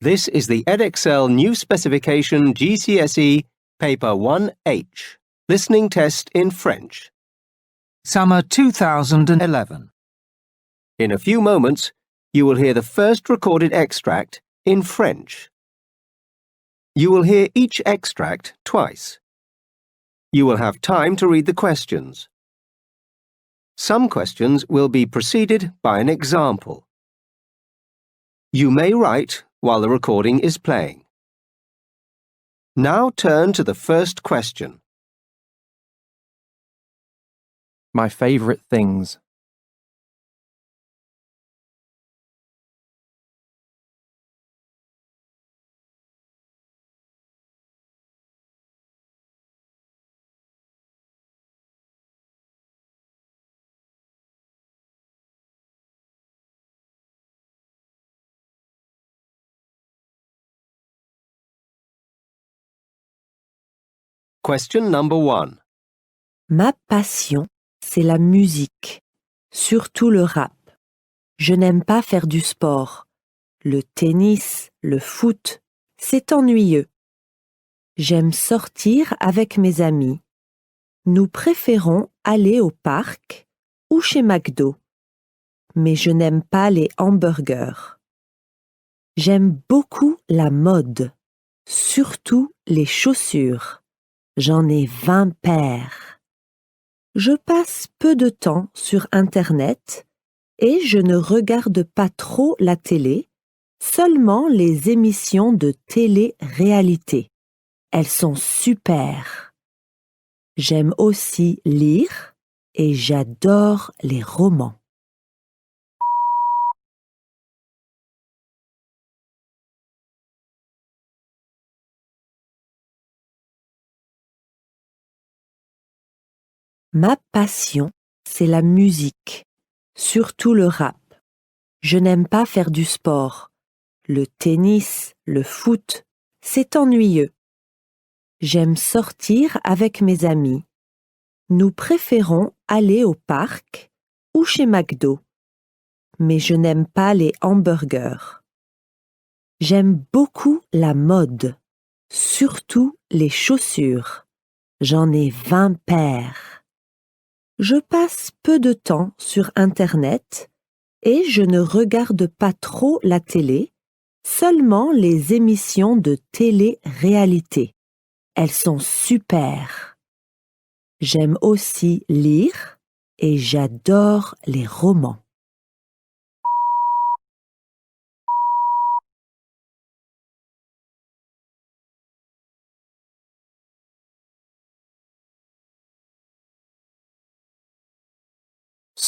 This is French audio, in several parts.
This is the Edexcel New Specification GCSE Paper 1H, Listening Test in French. Summer 2011. In a few moments, you will hear the first recorded extract in French. You will hear each extract twice. You will have time to read the questions. Some questions will be preceded by an example. You may write while the recording is playing. Now turn to the first question. My favorite things. Question number 1. Ma passion, c'est la musique, surtout le rap. Je n'aime pas faire du sport. Le tennis, le foot, c'est ennuyeux. J'aime sortir avec mes amis. Nous préférons aller au parc ou chez McDo. Mais je n'aime pas les hamburgers. J'aime beaucoup la mode, surtout les chaussures. J'en ai 20 paires. Je passe peu de temps sur Internet et je ne regarde pas trop la télé, seulement les émissions de télé-réalité. Elles sont super. J'aime aussi lire et j'adore les romans. Ma passion, c'est la musique, surtout le rap. Je n'aime pas faire du sport. Le tennis, le foot, c'est ennuyeux. J'aime sortir avec mes amis. Nous préférons aller au parc ou chez McDo. Mais je n'aime pas les hamburgers. J'aime beaucoup la mode, surtout les chaussures. J'en ai 20 paires. Je passe peu de temps sur Internet et je ne regarde pas trop la télé, seulement les émissions de télé-réalité. Elles sont super. J'aime aussi lire et j'adore les romans.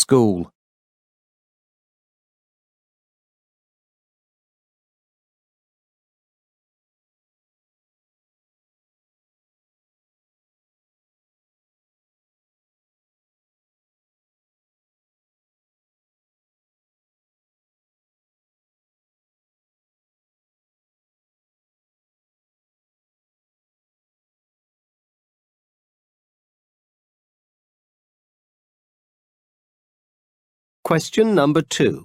School. Question number 2.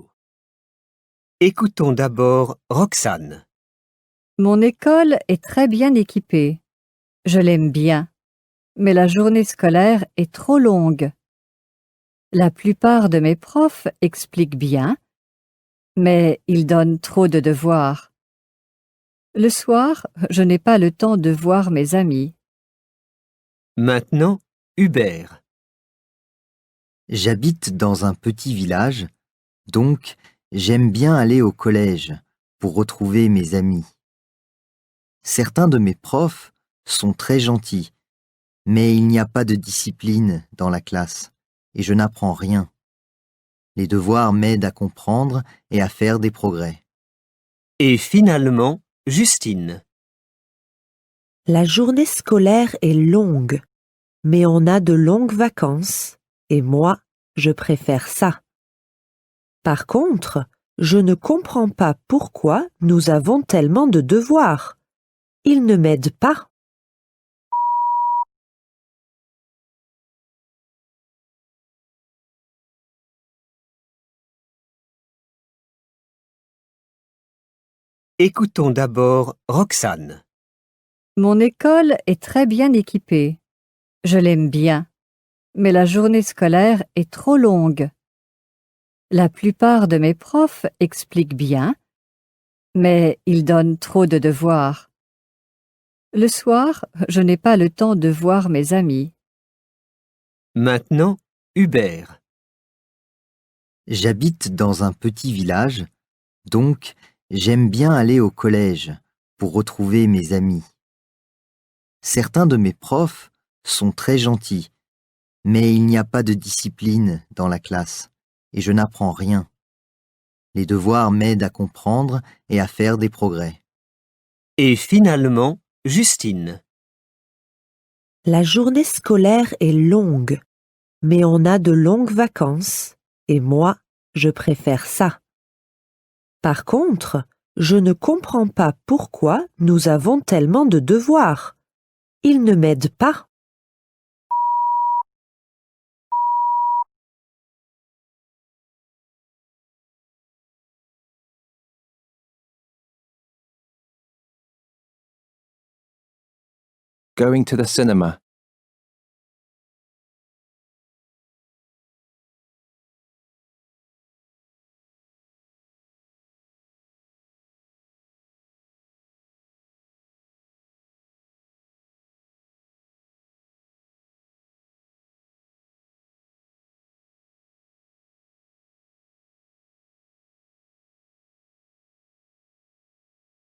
Écoutons d'abord Roxane. Mon école est très bien équipée. Je l'aime bien, mais la journée scolaire est trop longue. La plupart de mes profs expliquent bien, mais ils donnent trop de devoirs. Le soir, je n'ai pas le temps de voir mes amis. Maintenant, Hubert. J'habite dans un petit village, donc j'aime bien aller au collège pour retrouver mes amis. Certains de mes profs sont très gentils, mais il n'y a pas de discipline dans la classe et je n'apprends rien. Les devoirs m'aident à comprendre et à faire des progrès. Et finalement, Justine. La journée scolaire est longue, mais on a de longues vacances, et moi, je préfère ça. Par contre, je ne comprends pas pourquoi nous avons tellement de devoirs. Ils ne m'aident pas. Écoutons d'abord Roxane. Mon école est très bien équipée. Je l'aime bien, mais la journée scolaire est trop longue. La plupart de mes profs expliquent bien, mais ils donnent trop de devoirs. Le soir, je n'ai pas le temps de voir mes amis. Maintenant, Hubert. J'habite dans un petit village, donc j'aime bien aller au collège pour retrouver mes amis. Certains de mes profs sont très gentils, mais il n'y a pas de discipline dans la classe et je n'apprends rien. Les devoirs m'aident à comprendre et à faire des progrès. Et finalement, Justine. La journée scolaire est longue, mais on a de longues vacances, et moi, je préfère ça. Par contre, je ne comprends pas pourquoi nous avons tellement de devoirs. Ils ne m'aident pas. Going to the cinema.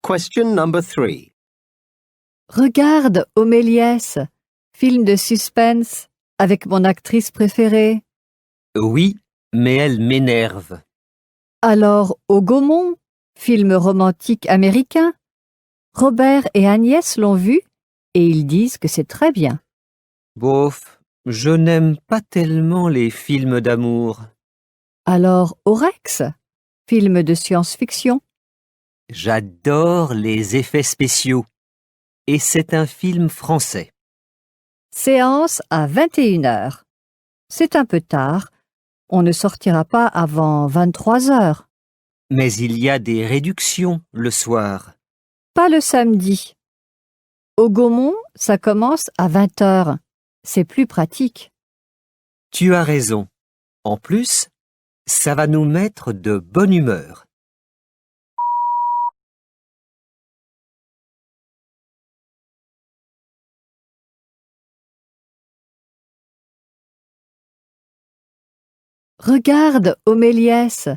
Question number 3. Regarde Oméliès, film de suspense avec mon actrice préférée. Oui, mais elle m'énerve. Alors, Au Gaumont, film romantique américain. Robert et Agnès l'ont vu et ils disent que c'est très bien. Bof, je n'aime pas tellement les films d'amour. Alors, Aurex, film de science-fiction. J'adore les effets spéciaux. Et c'est un film français. Séance à 21h. C'est un peu tard. On ne sortira pas avant 23h. Mais il y a des réductions le soir. Pas le samedi. Au Gaumont, ça commence à 20h. C'est plus pratique. Tu as raison. En plus, ça va nous mettre de bonne humeur. Regarde Oméliès,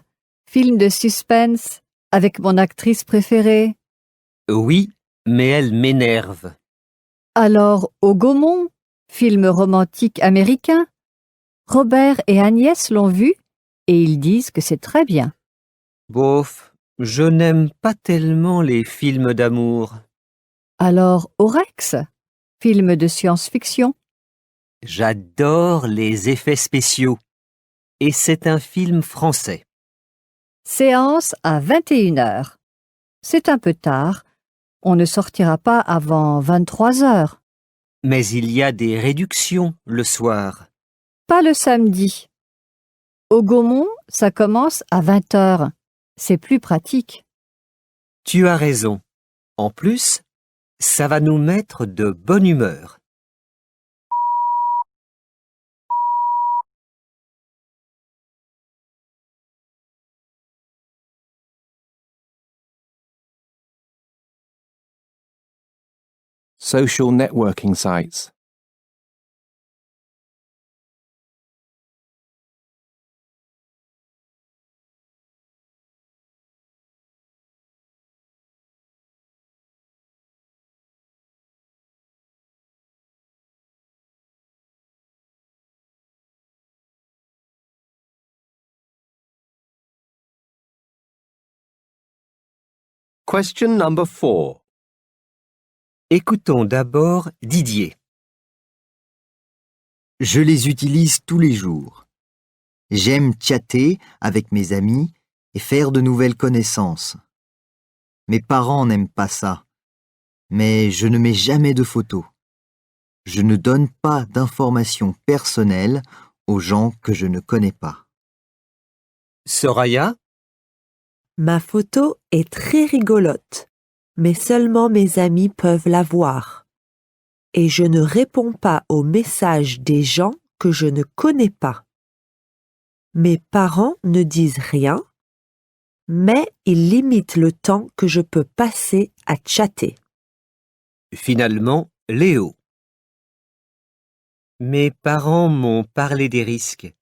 film de suspense avec mon actrice préférée. Oui, mais elle m'énerve. Alors, Au Gaumont, film romantique américain. Robert et Agnès l'ont vu et ils disent que c'est très bien. Bof, je n'aime pas tellement les films d'amour. Alors, Aurex, film de science-fiction. J'adore les effets spéciaux. Et c'est un film français. Séance à 21h. C'est un peu tard. On ne sortira pas avant 23h. Mais il y a des réductions le soir. Pas le samedi. Au Gaumont, ça commence à 20h. C'est plus pratique. Tu as raison. En plus, ça va nous mettre de bonne humeur. Social networking sites. Question number 4. Écoutons d'abord Didier. Je les utilise tous les jours. J'aime chatter avec mes amis et faire de nouvelles connaissances. Mes parents n'aiment pas ça, mais je ne mets jamais de photos. Je ne donne pas d'informations personnelles aux gens que je ne connais pas. Soraya, Ma photo est très rigolote, mais seulement mes amis peuvent la voir. Et je ne réponds pas aux messages des gens que je ne connais pas. Mes parents ne disent rien, mais ils limitent le temps que je peux passer à chatter. Finalement, Léo. Mes parents m'ont parlé des risques,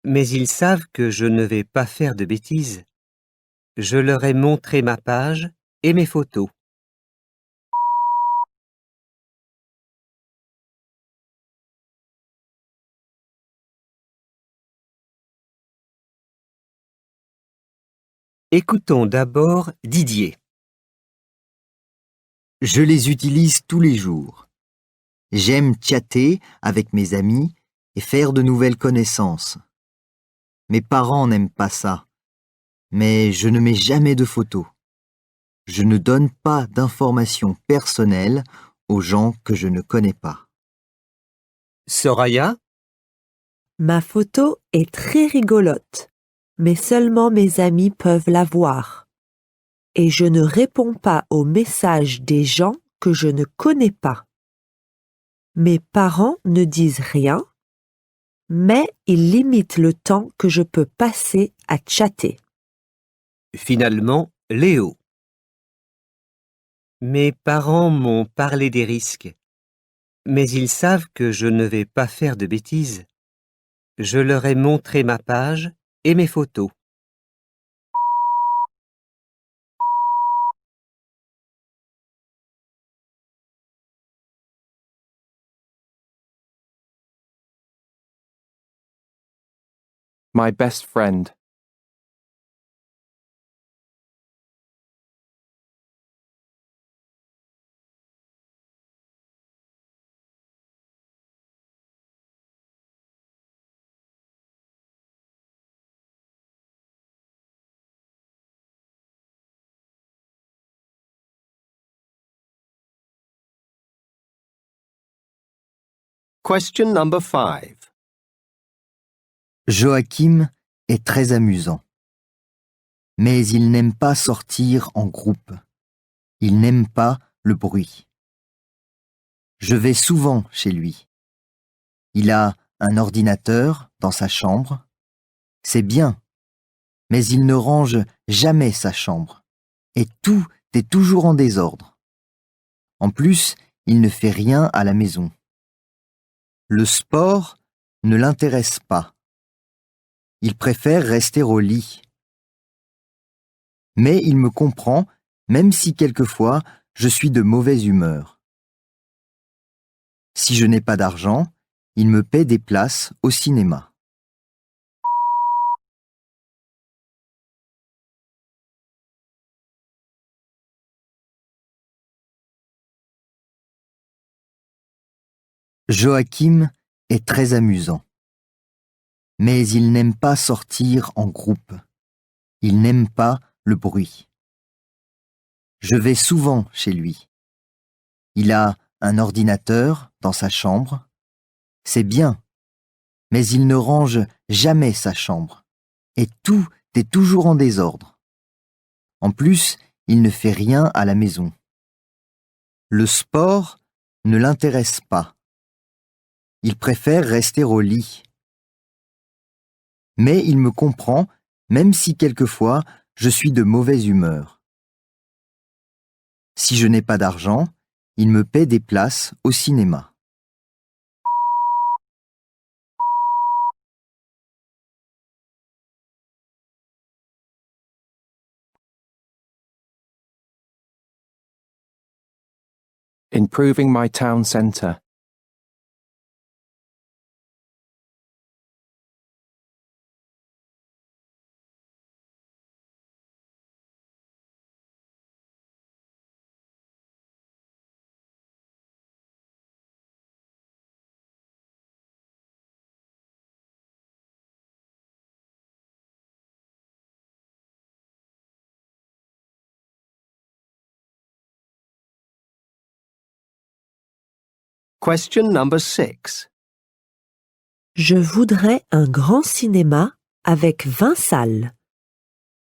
mais ils savent que je ne vais pas faire de bêtises. Je leur ai montré ma page et mes photos. Écoutons d'abord Didier. Je les utilise tous les jours. J'aime chatter avec mes amis et faire de nouvelles connaissances. Mes parents n'aiment pas ça, mais je ne mets jamais de photos. Je ne donne pas d'informations personnelles aux gens que je ne connais pas. Soraya, Ma photo est très rigolote, mais seulement mes amis peuvent la voir. Et je ne réponds pas aux messages des gens que je ne connais pas. Mes parents ne disent rien, mais ils limitent le temps que je peux passer à chatter. finalement, Léo. Mes parents m'ont parlé des risques, mais ils savent que je ne vais pas faire de bêtises. Je leur ai montré ma page et mes photos. My best friend. Question number 5. Joachim est très amusant. Mais il n'aime pas sortir en groupe. Il n'aime pas le bruit. Je vais souvent chez lui. Il a un ordinateur dans sa chambre. C'est bien, mais il ne range jamais sa chambre. Et tout est toujours en désordre. En plus, il ne fait rien à la maison. Le sport ne l'intéresse pas. Il préfère rester au lit. Mais il me comprend, même si quelquefois je suis de mauvaise humeur. Si je n'ai pas d'argent, il me paie des places au cinéma. Joachim est très amusant. Mais il n'aime pas sortir en groupe. Il n'aime pas le bruit. Je vais souvent chez lui. Il a un ordinateur dans sa chambre. C'est bien, mais il ne range jamais sa chambre. Et tout est toujours en désordre. En plus, il ne fait rien à la maison. Le sport ne l'intéresse pas. Il préfère rester au lit. Mais il me comprend, même si quelquefois je suis de mauvaise humeur. Si je n'ai pas d'argent, il me paie des places au cinéma. Improving my town centre. Question number 6. Je voudrais un grand cinéma avec 20 salles.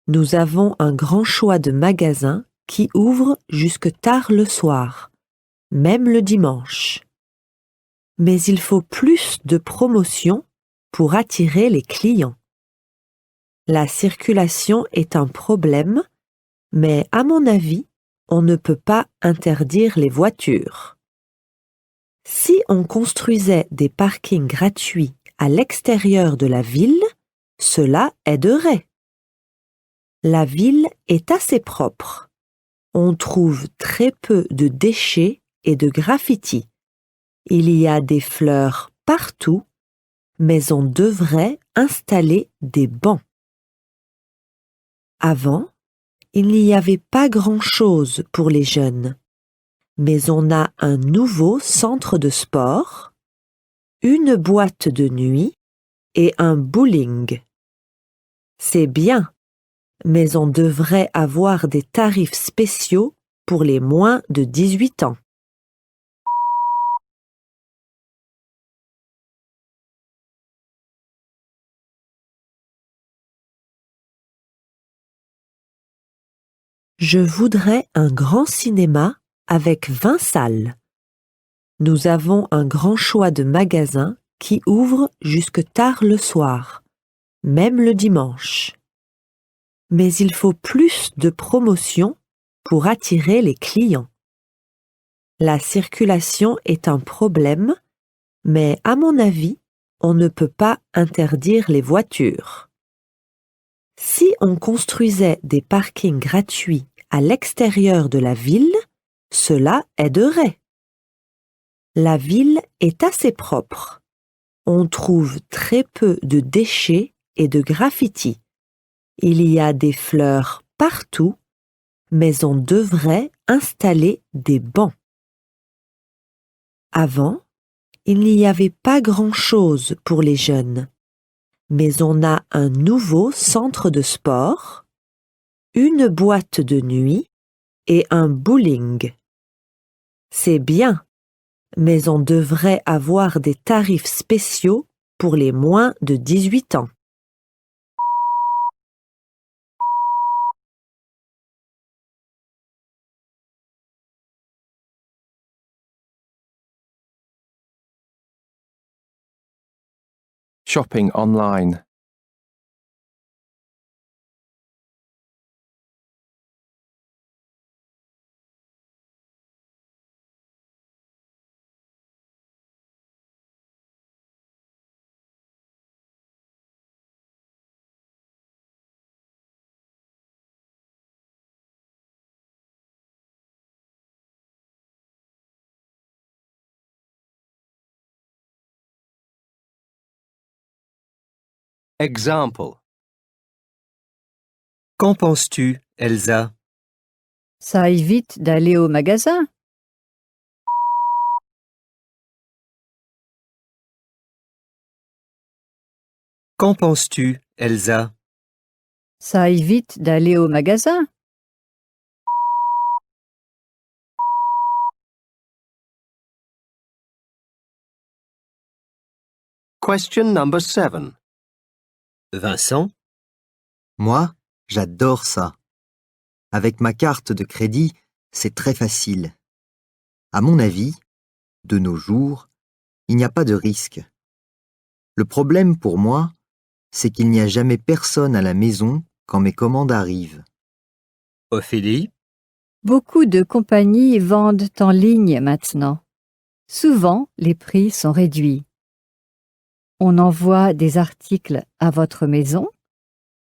Nous avons un grand choix de magasins qui ouvrent jusque tard le soir, même le dimanche. Mais il faut plus de promotions pour attirer les clients. La circulation est un problème, mais à mon avis, on ne peut pas interdire les voitures. Si on construisait des parkings gratuits à l'extérieur de la ville, cela aiderait. La ville est assez propre. On trouve très peu de déchets et de graffitis. Il y a des fleurs partout, mais on devrait installer des bancs. Avant, il n'y avait pas grand-chose pour les jeunes, mais on a un nouveau centre de sport, une boîte de nuit et un bowling. C'est bien, mais on devrait avoir des tarifs spéciaux pour les moins de 18 ans. Je voudrais un grand cinéma avec 20 salles. Nous avons un grand choix de magasins qui ouvrent jusque tard le soir, même le dimanche. Mais il faut plus de promotions pour attirer les clients. La circulation est un problème, mais à mon avis, on ne peut pas interdire les voitures. Si on construisait des parkings gratuits à l'extérieur de la ville, cela aiderait. La ville est assez propre. On trouve très peu de déchets et de graffitis. Il y a des fleurs partout, mais on devrait installer des bancs. Avant, il n'y avait pas grand-chose pour les jeunes, mais on a un nouveau centre de sport, une boîte de nuit et un bowling. C'est bien, mais on devrait avoir des tarifs spéciaux pour les moins de 18 ans. Shopping online. Example. Qu'en penses-tu, Elsa? Ça évite d'aller au magasin. Qu'en penses-tu, Elsa? Ça évite d'aller au magasin. Question number 7. Vincent? Moi, j'adore ça. Avec ma carte de crédit, c'est très facile. À mon avis, de nos jours, il n'y a pas de risque. Le problème pour moi, c'est qu'il n'y a jamais personne à la maison quand mes commandes arrivent. Ophélie? Beaucoup de compagnies vendent en ligne maintenant. Souvent, les prix sont réduits. On envoie des articles à votre maison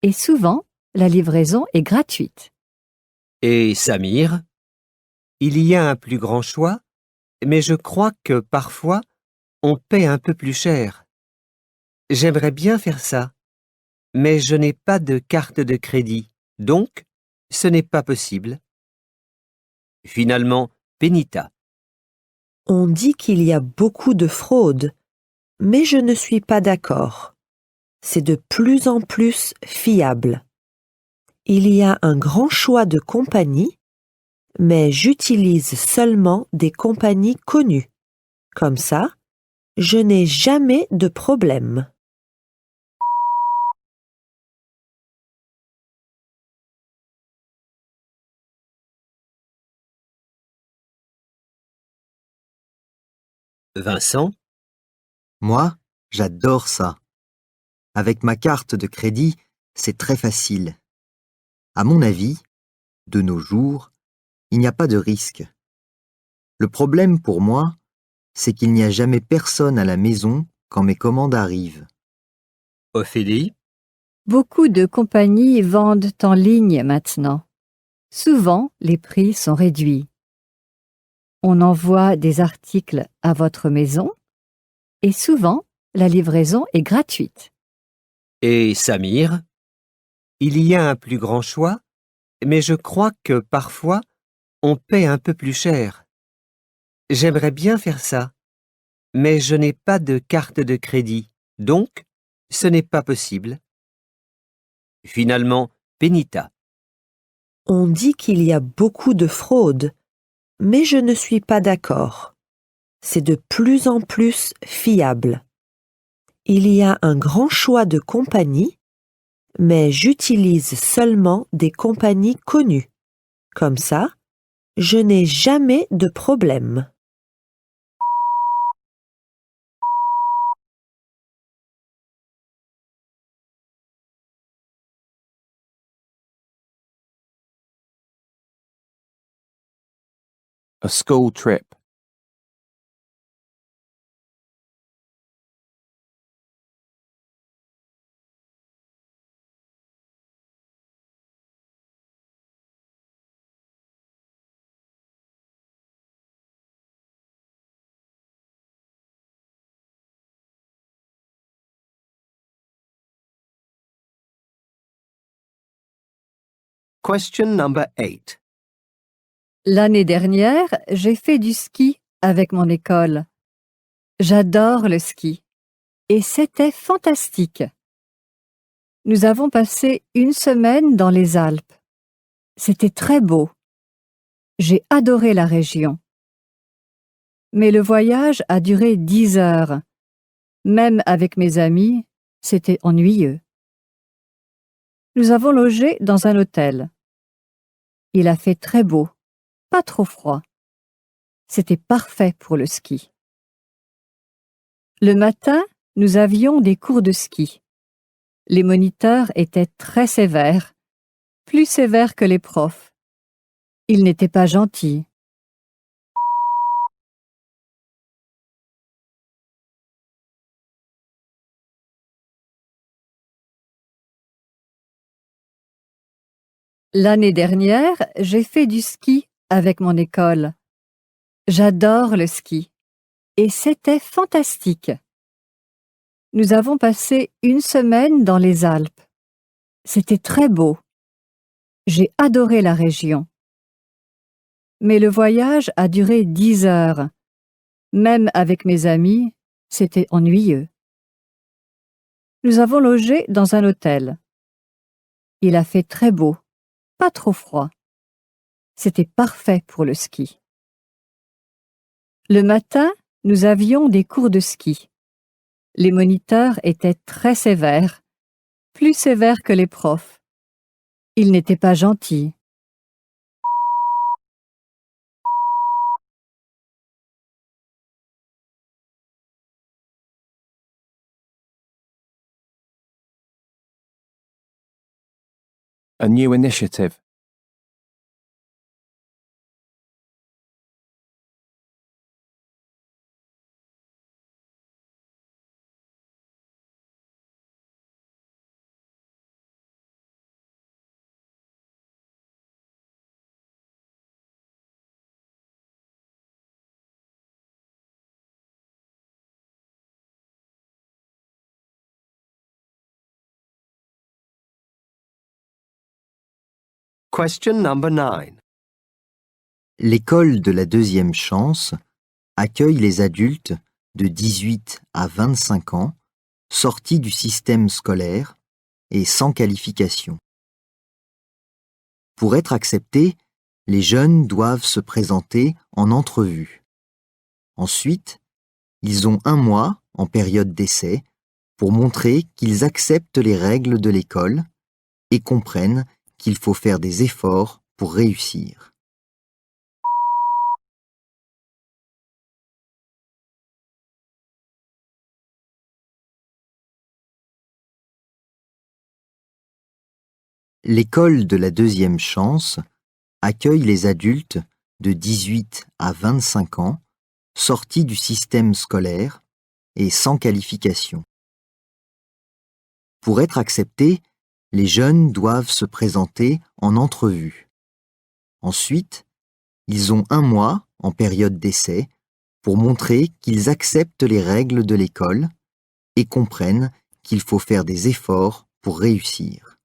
et souvent, la livraison est gratuite. Et Samir? Il y a un plus grand choix, mais je crois que parfois, on paie un peu plus cher. J'aimerais bien faire ça, mais je n'ai pas de carte de crédit, donc ce n'est pas possible. Finalement, Benita. On dit qu'il y a beaucoup de fraude, mais je ne suis pas d'accord. C'est de plus en plus fiable. Il y a un grand choix de compagnies, mais j'utilise seulement des compagnies connues. Comme ça, je n'ai jamais de problème. Vincent, Moi, j'adore ça. Avec ma carte de crédit, c'est très facile. À mon avis, de nos jours, il n'y a pas de risque. Le problème pour moi, c'est qu'il n'y a jamais personne à la maison quand mes commandes arrivent. Ophélie, Beaucoup de compagnies vendent en ligne maintenant. Souvent, les prix sont réduits. On envoie des articles à votre maison et souvent, la livraison est gratuite. et Samir. Il y a un plus grand choix, mais je crois que parfois, on paie un peu plus cher. J'aimerais bien faire ça, mais je n'ai pas de carte de crédit, donc ce n'est pas possible. Finalement, Benita. On dit qu'il y a beaucoup de fraude, mais je ne suis pas d'accord. C'est de plus en plus fiable. Il y a un grand choix de compagnies, mais j'utilise seulement des compagnies connues. Comme ça, je n'ai jamais de problème. A school trip. Question number 8. L'année dernière, j'ai fait du ski avec mon école. J'adore le ski et c'était fantastique. Nous avons passé une semaine dans les Alpes. C'était très beau. J'ai adoré la région. Mais le voyage a duré 10 heures. Même avec mes amis, c'était ennuyeux. Nous avons logé dans un hôtel. Il a fait très beau, pas trop froid. C'était parfait pour le ski. Le matin, nous avions des cours de ski. Les moniteurs étaient très sévères, plus sévères que les profs. Ils n'étaient pas gentils. L'année dernière, j'ai fait du ski avec mon école. J'adore le ski et c'était fantastique. Nous avons passé une semaine dans les Alpes. C'était très beau. J'ai adoré la région. Mais le voyage a duré 10 heures. Même avec mes amis, c'était ennuyeux. Nous avons logé dans un hôtel. Il a fait très beau, pas trop froid. C'était parfait pour le ski. Le matin, nous avions des cours de ski. Les moniteurs étaient très sévères, plus sévères que les profs. Ils n'étaient pas gentils. A new initiative. Question number 9. L'école de la deuxième chance accueille les adultes de 18 à 25 ans sortis du système scolaire et sans qualification. Pour être acceptés, les jeunes doivent se présenter en entrevue. Ensuite, ils ont 1 mois en période d'essai pour montrer qu'ils acceptent les règles de l'école et comprennent qu'il faut faire des efforts pour réussir. L'école de la deuxième chance accueille les adultes de 18 à 25 ans sortis du système scolaire et sans qualification. Pour être acceptés, les jeunes doivent se présenter en entrevue. Ensuite, ils ont 1 mois en période d'essai pour montrer qu'ils acceptent les règles de l'école et comprennent qu'il faut faire des efforts pour réussir.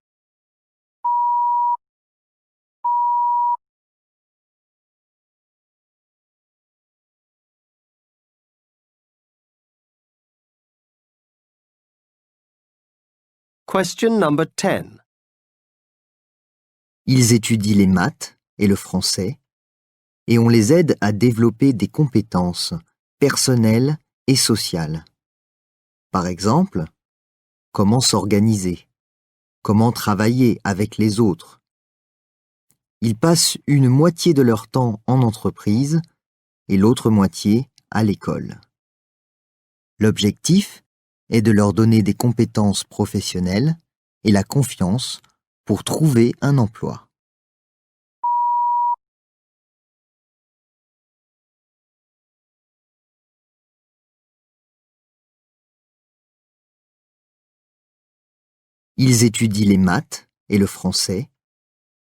Question number 10. Ils étudient les maths et le français et on les aide à développer des compétences personnelles et sociales. Par exemple, comment s'organiser, comment travailler avec les autres. Ils passent une moitié de leur temps en entreprise et l'autre moitié à l'école. L'objectif est de leur donner des compétences professionnelles et la confiance pour trouver un emploi. Ils étudient les maths et le français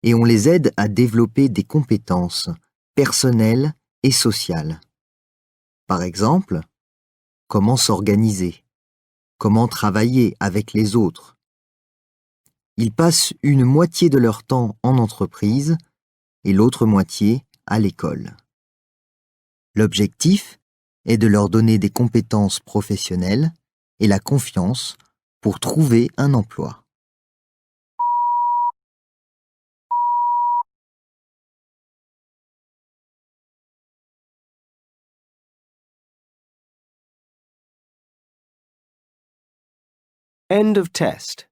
et on les aide à développer des compétences personnelles et sociales. Par exemple, comment s'organiser, comment travailler avec les autres. Ils passent une moitié de leur temps en entreprise et l'autre moitié à l'école. L'objectif est de leur donner des compétences professionnelles et la confiance pour trouver un emploi. End of test.